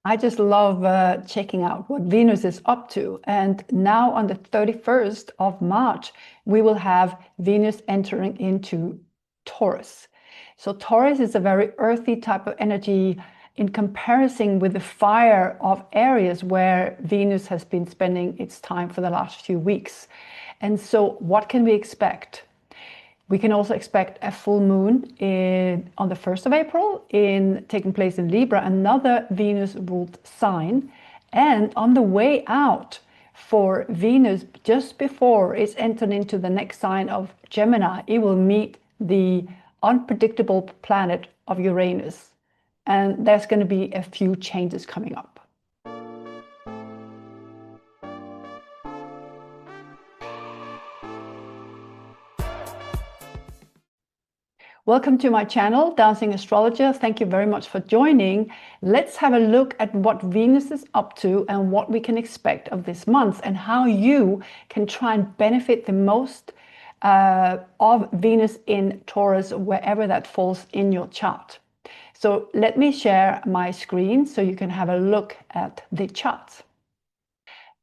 I just love checking out what Venus is up to. And now on the 31st of March, we will have Venus entering into Taurus. So Taurus is a very earthy type of energy in comparison with the fire of Aries, where Venus has been spending its time for the last few weeks. And so what can we expect? We can also expect a full moon on the 1st of April taking place in Libra, another Venus-ruled sign. And on the way out for Venus, just before it's entered into the next sign of Gemini, it will meet the unpredictable planet of Uranus. And there's going to be a few changes coming up. Welcome to my channel, Dancing Astrologer. Thank you very much for joining. Let's have a look at what Venus is up to and what we can expect of this month and how you can try and benefit the most of Venus in Taurus, wherever that falls in your chart. So let me share my screen so you can have a look at the charts.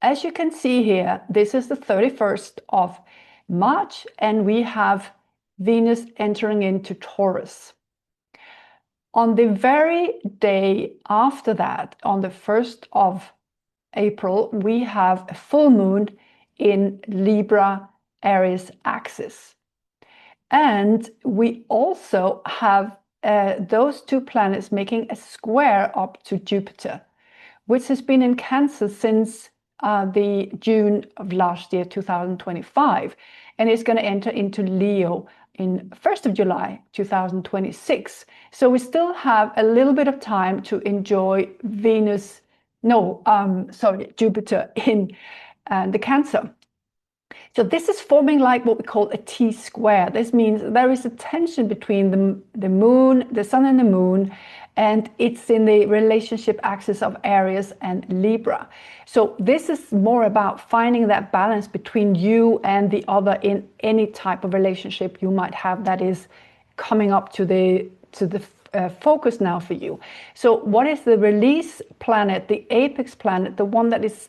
As you can see here, this is the 31st of March and we have Venus entering into Taurus. On the very day after that, on the 1st of April, we have a full moon in Libra Aries axis. And we also have those two planets making a square up to Jupiter, which has been in Cancer since the June of last year, 2025, and is going to enter into Leo in 1st of July 2026. So we still have a little bit of time to enjoy Jupiter in the Cancer. So this is forming like what we call a T-square. This means there is a tension between the moon, the sun and the moon, and it's in the relationship axis of Aries and Libra. So this is more about finding that balance between you and the other in any type of relationship you might have that is coming up to the focus now for you. So what is the release planet, the apex planet, the one that it's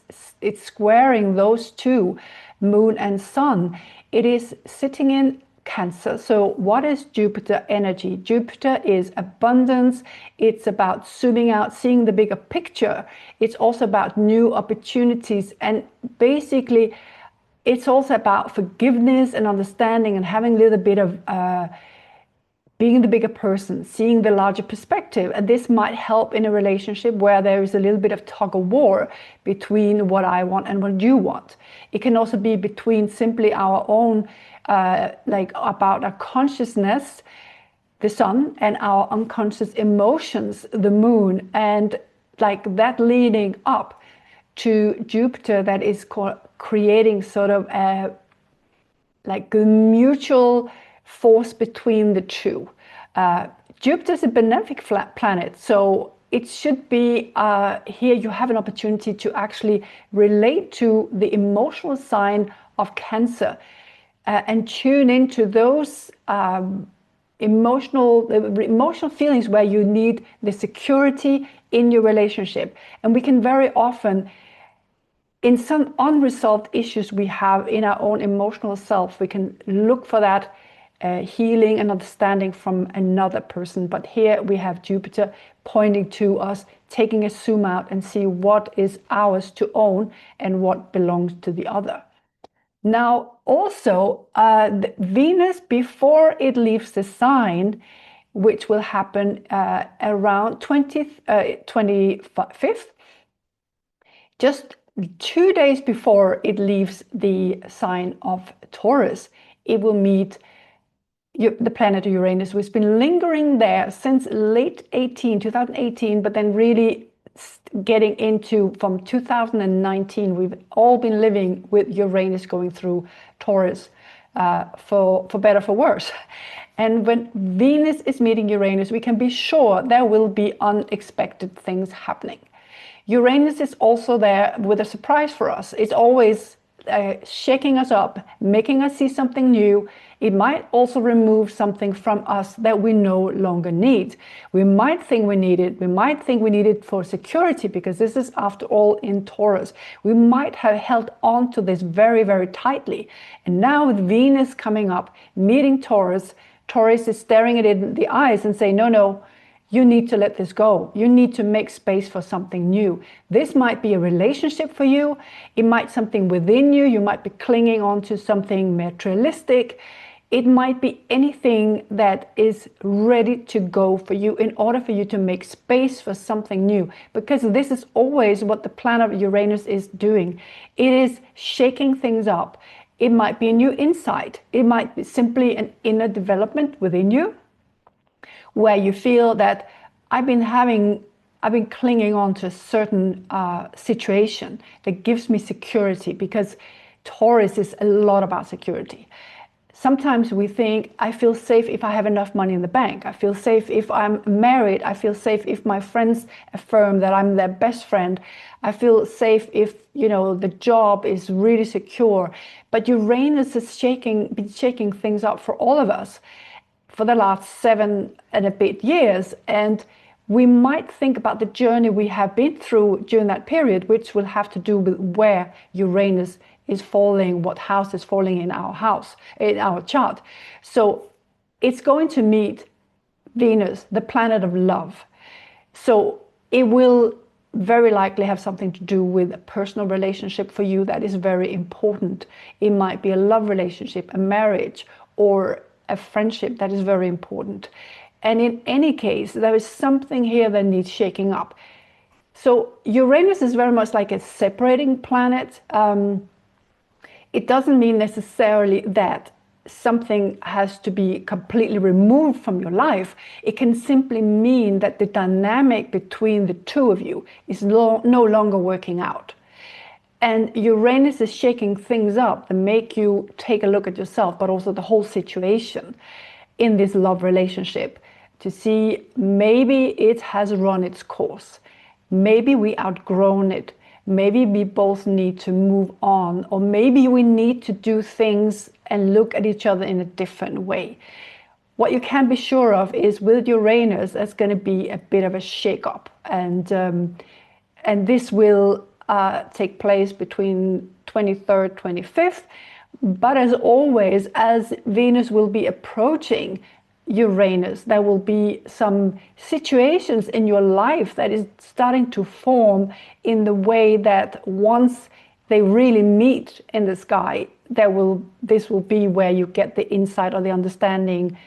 squaring those two, moon and sun? It is sitting in Cancer. So what is Jupiter energy? Jupiter is abundance. It's about zooming out, seeing the bigger picture. It's also about new opportunities. And basically, it's also about forgiveness and understanding and having a little bit of being the bigger person, seeing the larger perspective. And this might help in a relationship where there is a little bit of tug of war between what I want and what you want. It can also be between simply our own about our consciousness, the sun, and our unconscious emotions, the moon, and like that leading up to Jupiter that is creating sort of a mutual force between the two. Jupiter is a benefic planet, so it should be here you have an opportunity to actually relate to the emotional sign of Cancer and tune into those emotional feelings where you need the security in your relationship. And we can very often, in some unresolved issues we have in our own emotional self, we can look for that healing and understanding from another person. But here we have Jupiter pointing to us, taking a zoom out and see what is ours to own and what belongs to the other. Now, also, Venus, before it leaves the sign, which will happen around 25th, just 2 days before it leaves the sign of Taurus, it will meet the planet Uranus, which has been lingering there since late 2018, but then really getting into from 2019. We've all been living with Uranus going through Taurus for better, for worse. And when Venus is meeting Uranus, we can be sure there will be unexpected things happening. Uranus is also there with a surprise for us. It's always shaking us up, making us see something new. It might also remove something from us that we no longer need. We might think we need it. We might think we need it for security, because this is, after all, in Taurus. We might have held on to this very, very tightly. And now with Venus coming up, meeting Taurus, Taurus is staring it in the eyes and saying, no, no, you need to let this go. You need to make space for something new. This might be a relationship for you. It might be something within you. You might be clinging on to something materialistic. It might be anything that is ready to go for you in order for you to make space for something new. Because this is always what the planet Uranus is doing. It is shaking things up. It might be a new insight. It might be simply an inner development within you, where you feel that I've been clinging on to a certain situation that gives me security, because Taurus is a lot about security. Sometimes we think, I feel safe if I have enough money in the bank. I feel safe if I'm married. I feel safe if my friends affirm that I'm their best friend. I feel safe if, the job is really secure. But Uranus has been shaking things up for all of us for the last 7 and a bit years. And we might think about the journey we have been through during that period, which will have to do with where Uranus is falling, what house is falling in our chart. So it's going to meet Venus, the planet of love. So it will very likely have something to do with a personal relationship for you that is very important. It might be a love relationship, a marriage, or a friendship that is very important. And in any case, there is something here that needs shaking up. So Uranus is very much like a separating planet. It doesn't mean necessarily that something has to be completely removed from your life. It can simply mean that the dynamic between the two of you is no longer working out. And Uranus is shaking things up that make you take a look at yourself, but also the whole situation in this love relationship, to see maybe it has run its course. Maybe we outgrown it. Maybe we both need to move on, or maybe we need to do things and look at each other in a different way. What you can be sure of is with Uranus, there's going to be a bit of a shake-up, and this will take place between 23rd, 25th. But as always, as Venus will be approaching Uranus, there will be some situations in your life that is starting to form in the way that once they really meet in the sky, this will be where you get the insight or the understanding,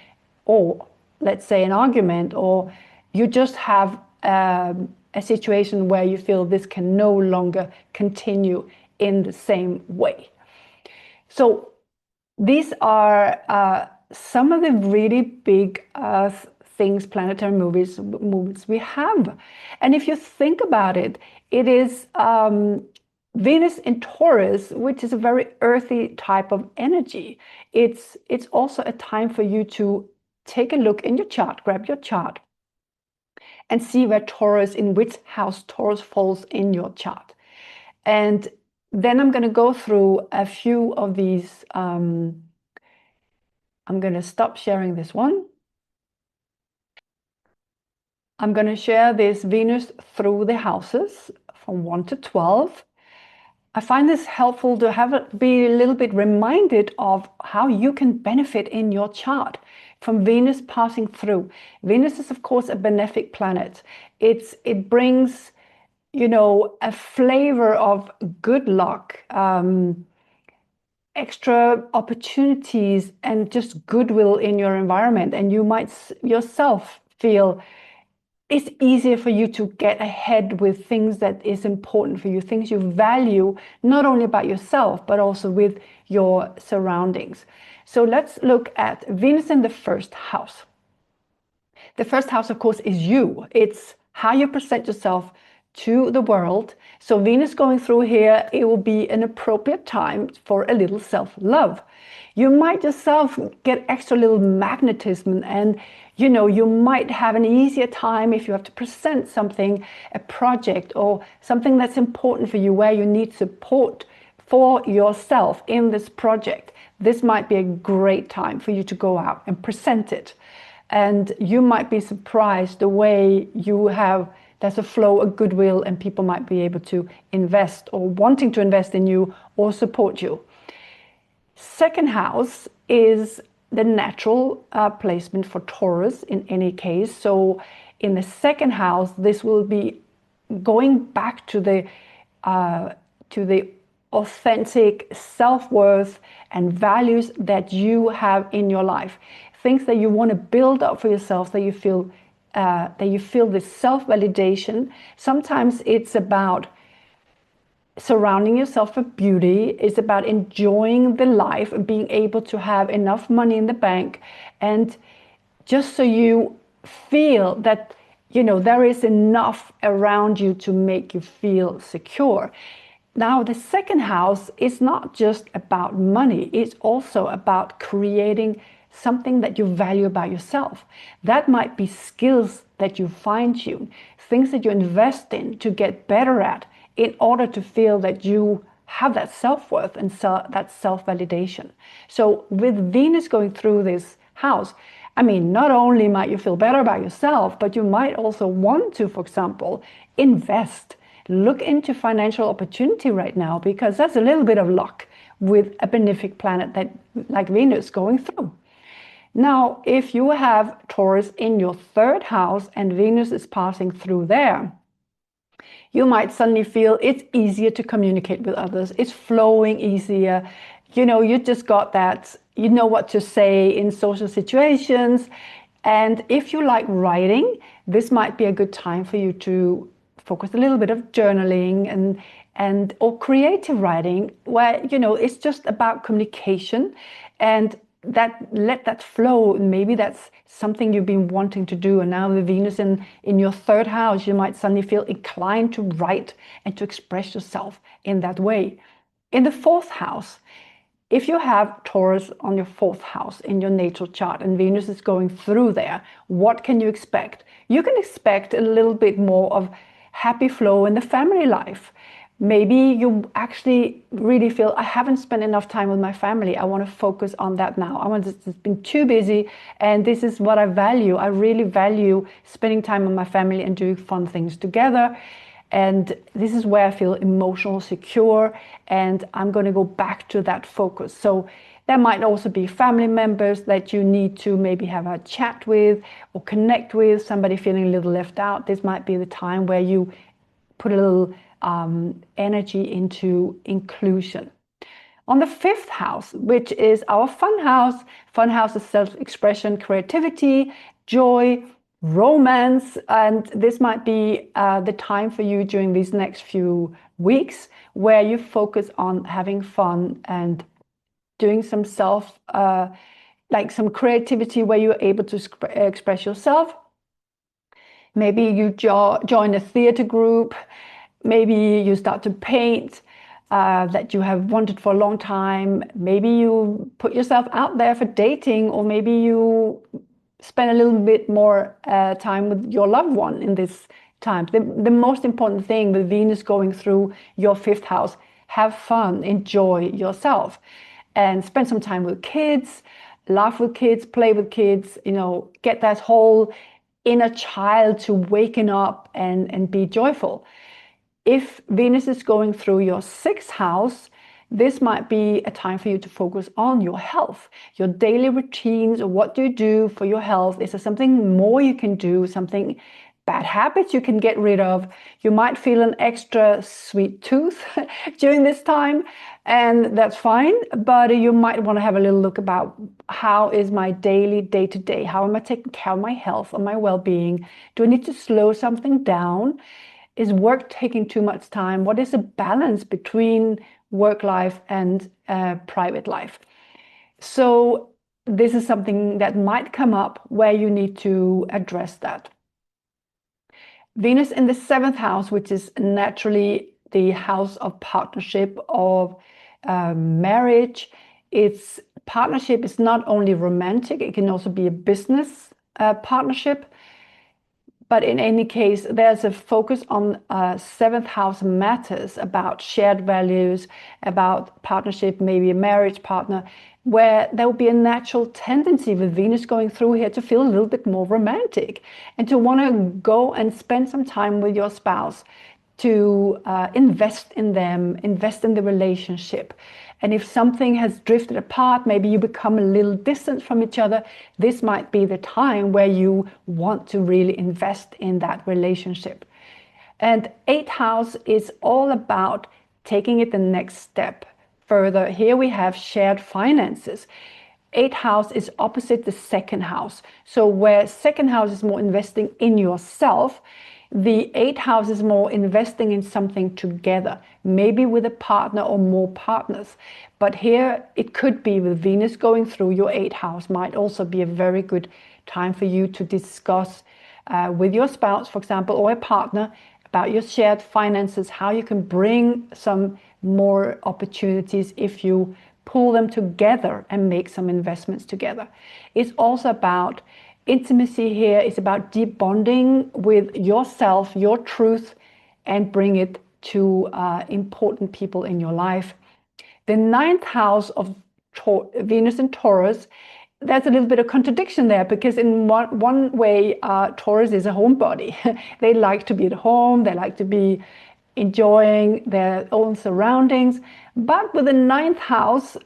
or let's say an argument, or you just have a situation where you feel this can no longer continue in the same way. So these are some of the really big things, planetary movements we have. And if you think about it, it is Venus in Taurus, which is a very earthy type of energy. It's also a time for you to take a look in your chart, grab your chart, and see where Taurus, in which house Taurus falls in your chart. And then I'm going to go through a few of these. I'm going to stop sharing this one. I'm going to share this Venus through the houses from 1 to 12. I find this helpful to be a little bit reminded of how you can benefit in your chart from Venus passing through. Venus is, of course, a benefic planet. It brings, a flavor of good luck, extra opportunities, and just goodwill in your environment. And you might yourself feel it's easier for you to get ahead with things that is important for you, things you value, not only about yourself, but also with your surroundings. So let's look at Venus in the first house. The first house, of course, is you. It's how you present yourself to the world. So Venus going through here, it will be an appropriate time for a little self-love. You might yourself get extra little magnetism, and you might have an easier time if you have to present something, a project or something that's important for you, where you need support for yourself in this project, this might be a great time for you to go out and present it. And you might be surprised the way there's a flow of goodwill, and people might be able to invest or wanting to invest in you or support you. Second house is the natural placement for Taurus in any case. So in the second house, this will be going back to the authentic self-worth and values that you have in your life, things that you want to build up for yourself, that you feel this self-validation. Sometimes it's about surrounding yourself with beauty. It's about enjoying the life and being able to have enough money in the bank, and just so you feel that there is enough around you to make you feel secure. Now, the second house is not just about money, it's also about creating something that you value about yourself. That might be skills that you fine-tune, things that you invest in to get better at, in order to feel that you have that self-worth and that self-validation. So with Venus going through this house, not only might you feel better about yourself, but you might also want to, for example, invest. Look into financial opportunity right now, because that's a little bit of luck with a benefic planet that, like Venus, going through. Now, if you have Taurus in your third house and Venus is passing through there, you might suddenly feel it's easier to communicate with others. It's flowing easier. You just got that, you know what to say in social situations. And if you like writing, this might be a good time for you to focus a little bit of journaling or creative writing, where, it's just about communication, and let that flow. Maybe that's something you've been wanting to do, and now with Venus in your third house, you might suddenly feel inclined to write and to express yourself in that way. In the fourth house, if you have Taurus on your fourth house in your natal chart and Venus is going through there, what can you expect? You can expect a little bit more of happy flow in the family life. Maybe you actually really feel, I haven't spent enough time with my family. I want to focus on that now. It's been too busy, and this is what I value. I really value spending time with my family and doing fun things together. And this is where I feel emotional secure, and I'm going to go back to that focus. So there might also be family members that you need to maybe have a chat with or connect with, somebody feeling a little left out. This might be the time where you put a little energy into inclusion. On the fifth house, which is our fun house is self-expression, creativity, joy, romance, and this might be the time for you during these next few weeks where you focus on having fun and doing some like some creativity where you're able to express yourself. Maybe you join a theater group. Maybe you start to paint that you have wanted for a long time. Maybe you put yourself out there for dating, or maybe you spend a little bit more time with your loved one in this time. The most important thing with Venus going through your fifth house, have fun, enjoy yourself, and spend some time with kids, laugh with kids, play with kids, get that whole inner child to waken up and be joyful. If Venus is going through your sixth house, this might be a time for you to focus on your health, your daily routines, or what do you do for your health? Is there something more you can do, something bad habits you can get rid of? You might feel an extra sweet tooth during this time, and that's fine, but you might want to have a little look about how is my daily day-to-day, how am I taking care of my health and my well-being? Do I need to slow something down? Is work taking too much time? What is the balance between work life and private life? So this is something that might come up where you need to address that. Venus in the seventh house, which is naturally the house of partnership, of marriage. Its partnership is not only romantic, it can also be a business partnership. But in any case, there's a focus on seventh house matters, about shared values, about partnership, maybe a marriage partner, where there will be a natural tendency with Venus going through here to feel a little bit more romantic and to want to go and spend some time with your spouse, to invest in them, invest in the relationship. And if something has drifted apart, maybe you become a little distant from each other, this might be the time where you want to really invest in that relationship. And eighth house is all about taking it the next step further. Here we have shared finances. Eighth house is opposite the second house. So where second house is more investing in yourself, the eighth house is more investing in something together, maybe with a partner or more partners. But here it could be with Venus going through your eighth house, might also be a very good time for you to discuss with your spouse, for example, or a partner, about your shared finances, how you can bring some more opportunities if you pull them together and make some investments together. It's also about intimacy here. It's about deep bonding with yourself, your truth, and bring it to important people in your life. The ninth house of Venus and Taurus, there's a little bit of contradiction there, because in one way, Taurus is a homebody. They like to be at home, they like to be enjoying their own surroundings. But with the ninth house,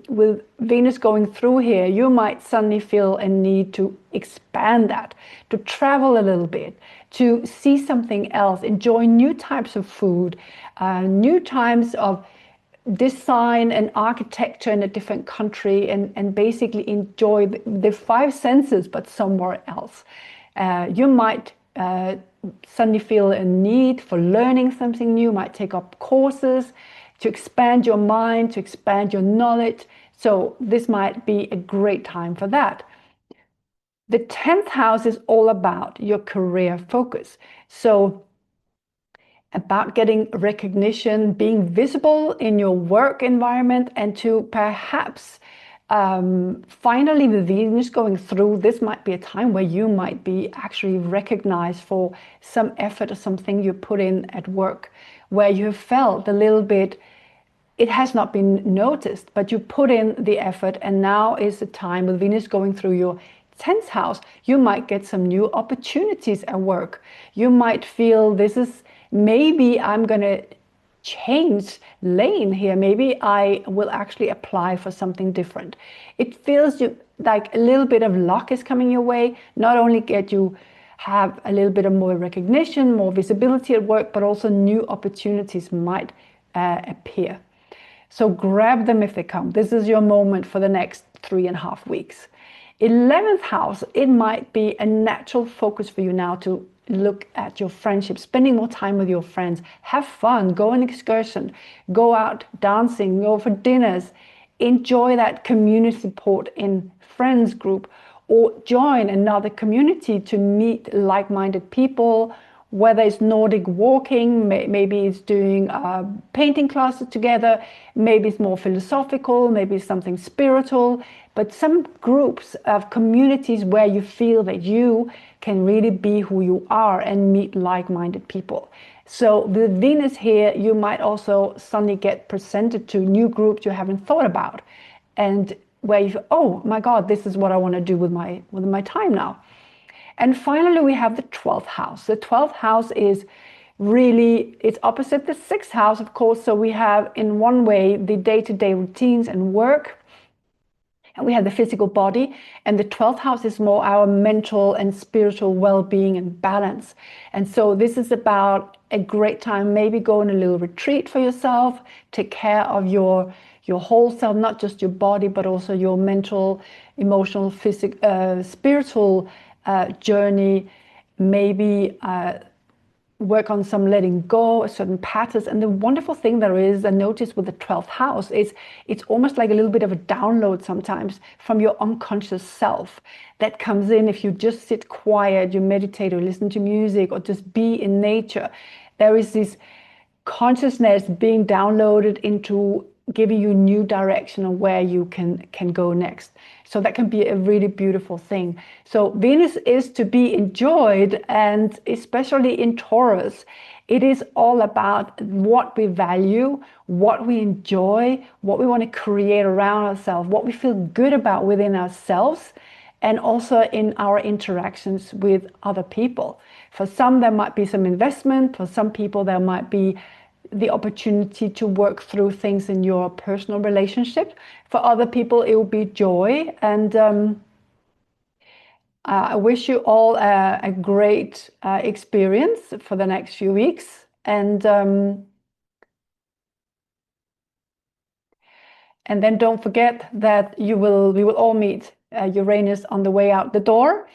with Venus going through here, you might suddenly feel a need to expand that, to travel a little bit, to see something else, enjoy new types of food, new types of design and architecture in a different country, and basically enjoy the five senses, but somewhere else. You might suddenly feel a need for learning something new, might take up courses to expand your mind, to expand your knowledge. So this might be a great time for that. The 10th house is all about your career focus. So about getting recognition, being visible in your work environment, and to perhaps finally, with Venus going through, this might be a time where you might be actually recognized for some effort or something you put in at work, where you have felt a little bit, it has not been noticed, but you put in the effort, and now is the time with Venus going through your 10th house, you might get some new opportunities at work. You might feel this is, maybe I'm going to change lane here. Maybe I will actually apply for something different. It feels like a little bit of luck is coming your way. Not only get you have a little bit of more recognition, more visibility at work, but also new opportunities might appear. So grab them if they come. This is your moment for the next 3.5 weeks. 11th house, it might be a natural focus for you now to look at your friendship, spending more time with your friends. Have fun, go on excursion, go out dancing, go for dinners, enjoy that community support in friends group, or join another community to meet like-minded people, whether it's Nordic walking, maybe it's doing painting classes together, maybe it's more philosophical, maybe it's something spiritual, but some groups of communities where you feel that you can really be who you are and meet like-minded people. So with Venus here, you might also suddenly get presented to new groups you haven't thought about, and where you, oh my God, this is what I want to do with my time now. And finally, we have the 12th house. The 12th house is really, it's opposite the 6th house, of course. So we have, in one way, the day-to-day routines and work. And we have the physical body. And the 12th house is more our mental and spiritual well-being and balance. And so this is about a great time, maybe go on a little retreat for yourself, take care of your whole self, not just your body, but also your mental, emotional, physical, spiritual journey, maybe work on some letting go, certain patterns. And the wonderful thing there is, I notice with the 12th house, is it's almost like a little bit of a download sometimes from your unconscious self that comes in if you just sit quiet, you meditate or listen to music or just be in nature. There is this consciousness being downloaded into giving you new direction on where you can go next. So that can be a really beautiful thing. So Venus is to be enjoyed, and especially in Taurus, it is all about what we value, what we enjoy, what we want to create around ourselves, what we feel good about within ourselves, and also in our interactions with other people. For some, there might be some investment. For some people, there might be the opportunity to work through things in your personal relationship. For other people, it will be joy. And I wish you all a great experience for the next few weeks. And then don't forget that we will all meet Uranus on the way out the door,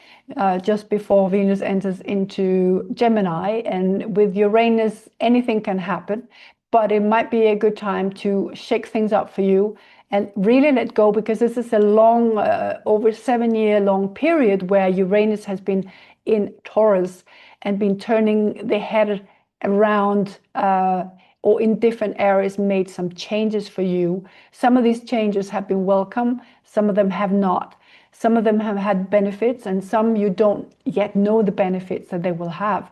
just before Venus enters into Gemini. And with Uranus, anything can happen, but it might be a good time to shake things up for you and really let go, because this is a long, over 7-year long period where Uranus has been in Taurus and been turning the head around, or in different areas made some changes for you. Some of these changes have been welcome, some of them have not. Some of them have had benefits, and some you don't yet know the benefits that they will have.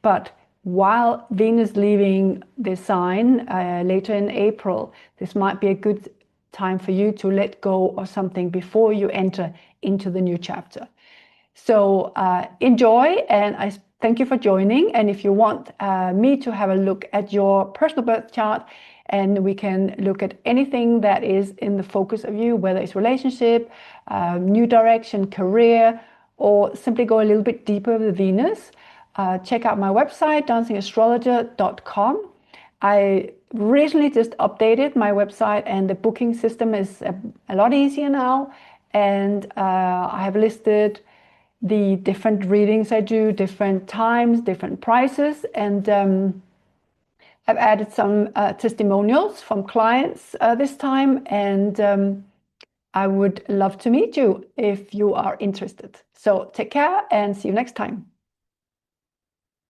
But while Venus leaving the sign later in April, this might be a good time for you to let go of something before you enter into the new chapter. So enjoy, and I thank you for joining. And if you want me to have a look at your personal birth chart, and we can look at anything that is in the focus of you, whether it's relationship, new direction, career, or simply go a little bit deeper with Venus, check out my website, dancingastrologer.com. I recently just updated my website, and the booking system is a lot easier now. And I have listed the different readings I do, different times, different prices, and I've added some testimonials from clients this time, and I would love to meet you if you are interested. So take care and see you next time.